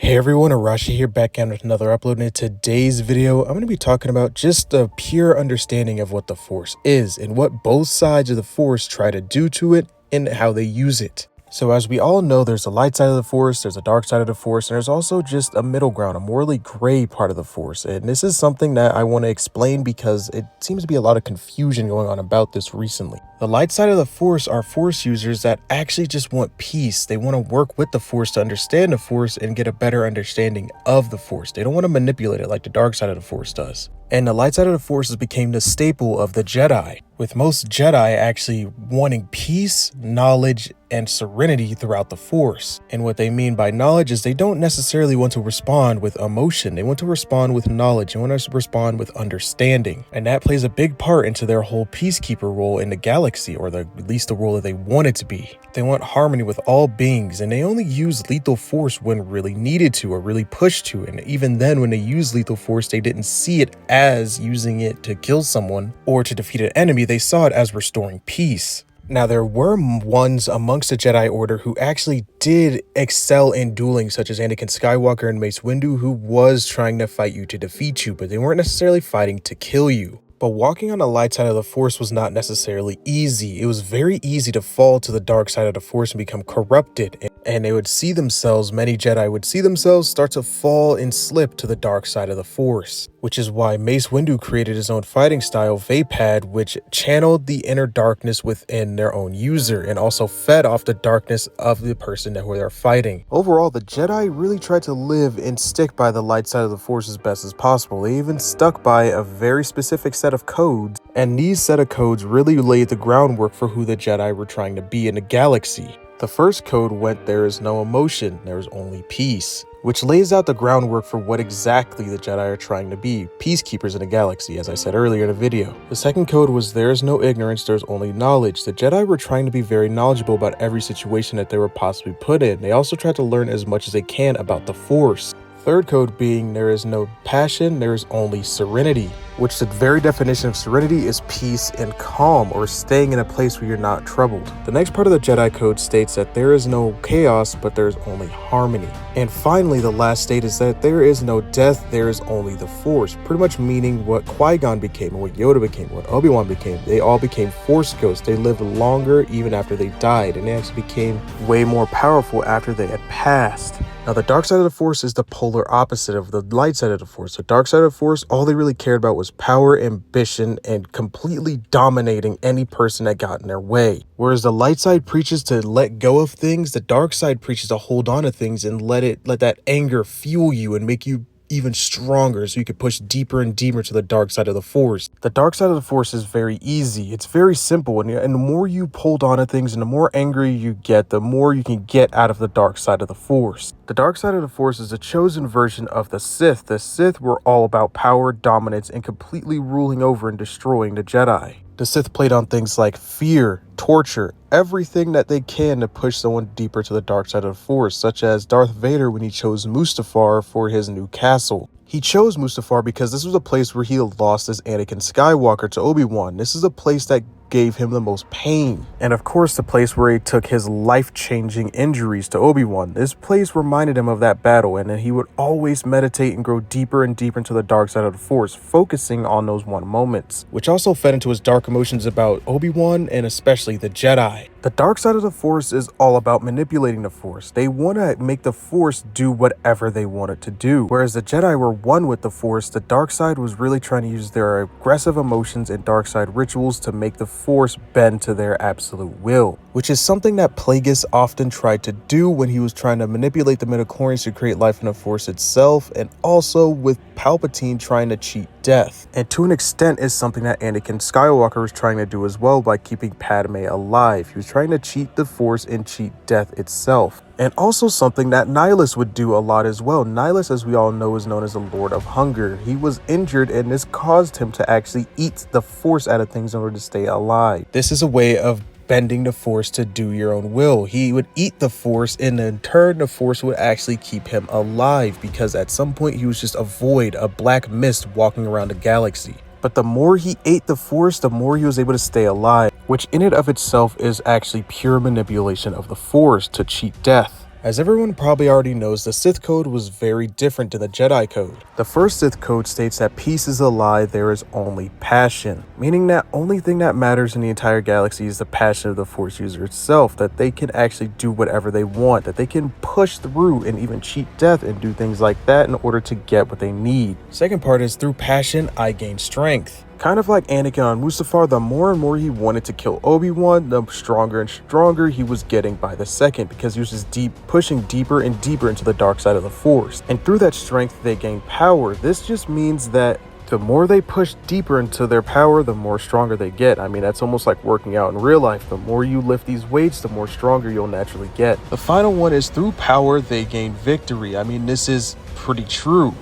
Hey everyone, Arashi here, back again with another upload. And in today's video, I'm going to be talking about just a pure understanding of what the Force is and what both sides of the Force try to do to it and how they use it. So as we all know, there's a light side of the Force, there's a dark side of the Force, and there's also just a middle ground, a morally gray part of the Force. And this is something that I want to explain because it seems to be a lot of confusion going on about this recently. The light side of the Force are Force users that actually just want peace. They want to work with the Force to understand the Force and get a better understanding of the Force. They don't want to manipulate it like the dark side of the Force does. And the light side of the Force became the staple of the Jedi, with most Jedi actually wanting peace, knowledge, and serenity throughout the Force. And what they mean by knowledge is they don't necessarily want to respond with emotion. They want to respond with knowledge. They want to respond with understanding. And that plays a big part into their whole peacekeeper role in the galaxy, or at least the role that they want it to be. They want harmony with all beings, and they only use lethal force when really needed to or really pushed to. And even then, when they use lethal force, they didn't see it as using it to kill someone or to defeat an enemy. They saw it as restoring peace. Now, there were ones amongst the Jedi Order who actually did excel in dueling, such as Anakin Skywalker and Mace Windu, who was trying to fight you to defeat you, but they weren't necessarily fighting to kill you. But walking on the light side of the Force was not necessarily easy. It was very easy to fall to the dark side of the Force and become corrupted. And they would see themselves, many Jedi would see themselves start to fall and slip to the dark side of the Force. Which is why Mace Windu created his own fighting style, Vapad, which channeled the inner darkness within their own user and also fed off the darkness of the person that they're fighting. Overall, the Jedi really tried to live and stick by the light side of the Force as best as possible. They even stuck by a very specific set of codes, and these set of codes really laid the groundwork for who the Jedi were trying to be in the galaxy. The first code went, "There is no emotion, there is only peace," which lays out the groundwork for what exactly the Jedi are trying to be, peacekeepers in a galaxy, as I said earlier in the video. The second code was, "There is no ignorance, there's only knowledge." The Jedi were trying to be very knowledgeable about every situation that they were possibly put in. They also tried to learn as much as they can about the Force. Third code being, "There is no passion, there is only serenity," which the very definition of serenity is peace and calm, or staying in a place where you're not troubled. The next part of the Jedi Code states that there is no chaos, but there is only harmony. And finally, the last state is that there is no death, there is only the Force, pretty much meaning what Qui-Gon became, and what Yoda became, what Obi-Wan became. They all became Force ghosts. They lived longer even after they died, and they actually became way more powerful after they had passed. Now, the dark side of the Force is the polar opposite of the light side of the Force. The dark side of the Force, all they really cared about was power, ambition, and completely dominating any person that got in their way. Whereas the light side preaches to let go of things, the dark side preaches to hold on to things and let that anger fuel you and make you even stronger, so you could push deeper and deeper to the dark side of the Force. The dark side of the Force is very easy. It's very simple, and the more you hold on to things and the more angry you get, the more you can get out of the dark side of the Force. The dark side of the Force is a chosen version of the Sith. The Sith were all about power, dominance, and completely ruling over and destroying the Jedi. The Sith played on things like fear, torture, everything that they can to push someone deeper to the dark side of the Force, such as Darth Vader when he chose Mustafar for his new castle. He chose Mustafar because this was a place where he lost his Anakin Skywalker to Obi-Wan. This is a place that gave him the most pain. And of course, the place where he took his life-changing injuries to Obi-Wan. This place reminded him of that battle, and then he would always meditate and grow deeper and deeper into the dark side of the Force, focusing on those one moments, which also fed into his dark emotions about Obi-Wan and especially the Jedi. The dark side of the Force is all about manipulating the Force. They want to make the Force do whatever they want it to do. Whereas the Jedi were one with the Force, the dark side was really trying to use their aggressive emotions and dark side rituals to make the Force bend to their absolute will, which is something that Plagueis often tried to do when he was trying to manipulate the midichlorians to create life in the Force itself, and also with Palpatine trying to cheat death. And to an extent is something that Anakin Skywalker was trying to do as well by keeping Padme alive. He was trying to cheat the Force and cheat death itself. And also something that Nylas would do a lot as well. Nylas, as we all know, is known as the Lord of Hunger. He was injured, and this caused him to actually eat the Force out of things in order to stay alive. This is a way of bending the Force to do your own will. He would eat the Force, and in turn the Force would actually keep him alive, because at some point he was just a void, a black mist walking around the galaxy. But the more he ate the Force, the more he was able to stay alive, which in and of itself is actually pure manipulation of the Force to cheat death. As everyone probably already knows, the Sith Code was very different to the Jedi Code. The first Sith Code states that peace is a lie, there is only passion, meaning that only thing that matters in the entire galaxy is the passion of the Force user itself, that they can actually do whatever they want, that they can push through and even cheat death and do things like that in order to get what they need. Second part is through passion, I gain strength. Kind of like Anakin on Mustafar, the more and more he wanted to kill Obi-Wan, the stronger and stronger he was getting by the second, because he was just pushing deeper and deeper into the dark side of the Force. And through that strength, they gain power. This just means that the more they push deeper into their power, the more stronger they get. I mean, that's almost like working out in real life. The more you lift these weights, the more stronger you'll naturally get. The final one is through power, they gain victory. I mean, this is pretty true.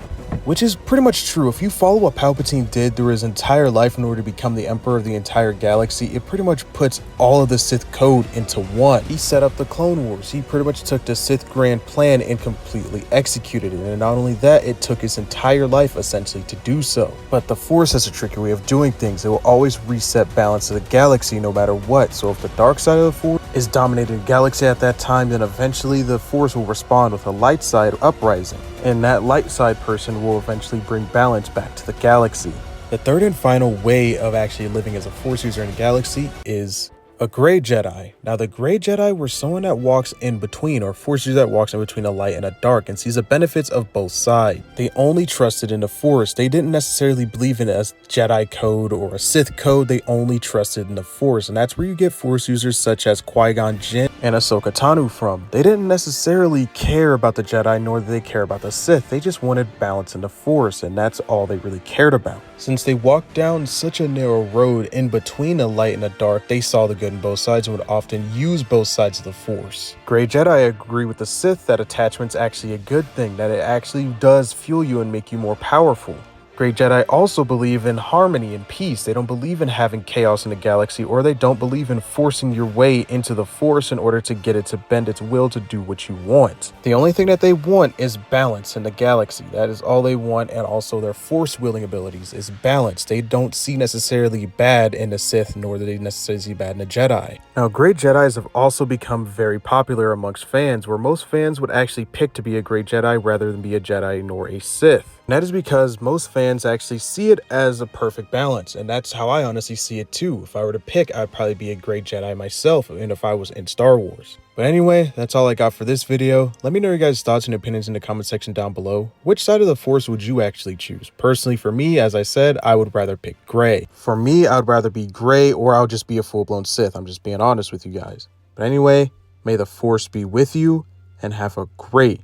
Which is pretty much true. If you follow what Palpatine did through his entire life in order to become the Emperor of the entire galaxy, it pretty much puts all of the Sith Code into one. He set up the Clone Wars. He pretty much took the Sith Grand Plan and completely executed it. And not only that, it took his entire life essentially to do so. But the Force has a tricky way of doing things. It will always reset balance of the galaxy no matter what. So if the dark side of the Force is dominating the galaxy at that time, then eventually the Force will respond with a light side uprising. And that light side person will eventually bring balance back to the galaxy. The third and final way of actually living as a Force user in the galaxy is a Grey Jedi. Now, the Grey Jedi were someone that walks in between, or Force user that walks in between a light and a dark and sees the benefits of both sides. They only trusted in the Force. They didn't necessarily believe in a Jedi Code or a Sith Code. They only trusted in the Force, and that's where you get Force users such as Qui-Gon Jinn and Ahsoka Tano from. They didn't necessarily care about the Jedi, nor did they care about the Sith. They just wanted balance in the Force, and that's all they really cared about. Since they walked down such a narrow road in between the light and the dark, they saw the good in both sides and would often use both sides of the Force. Grey Jedi agree with the Sith that attachment's actually a good thing, that it actually does fuel you and make you more powerful. Grey Jedi also believe in harmony and peace. They don't believe in having chaos in the galaxy, or they don't believe in forcing your way into the Force in order to get it to bend its will to do what you want. The only thing that they want is balance in the galaxy. That is all they want, and also their Force wielding abilities is balance. They don't see necessarily bad in the Sith, nor do they necessarily see bad in the Jedi. Now, Grey Jedis have also become very popular amongst fans, where most fans would actually pick to be a Grey Jedi rather than be a Jedi nor a Sith. And that is because most fans actually see it as a perfect balance, and that's how I honestly see it too. If I were to pick, I'd probably be a Grey Jedi myself, and if I was in Star Wars. But anyway, that's all I got for this video. Let me know your guys' thoughts and opinions in the comment section down below. Which side of the Force would you actually choose? Personally, for me, as I said, I would rather pick Grey. For me, I'd rather be Grey, or I'll just be a full-blown Sith. I'm just being honest with you guys. But anyway, may the Force be with you, and have a great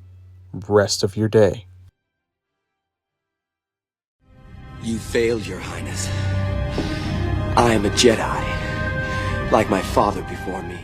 rest of your day. You failed, Your Highness. I am a Jedi, like my father before me.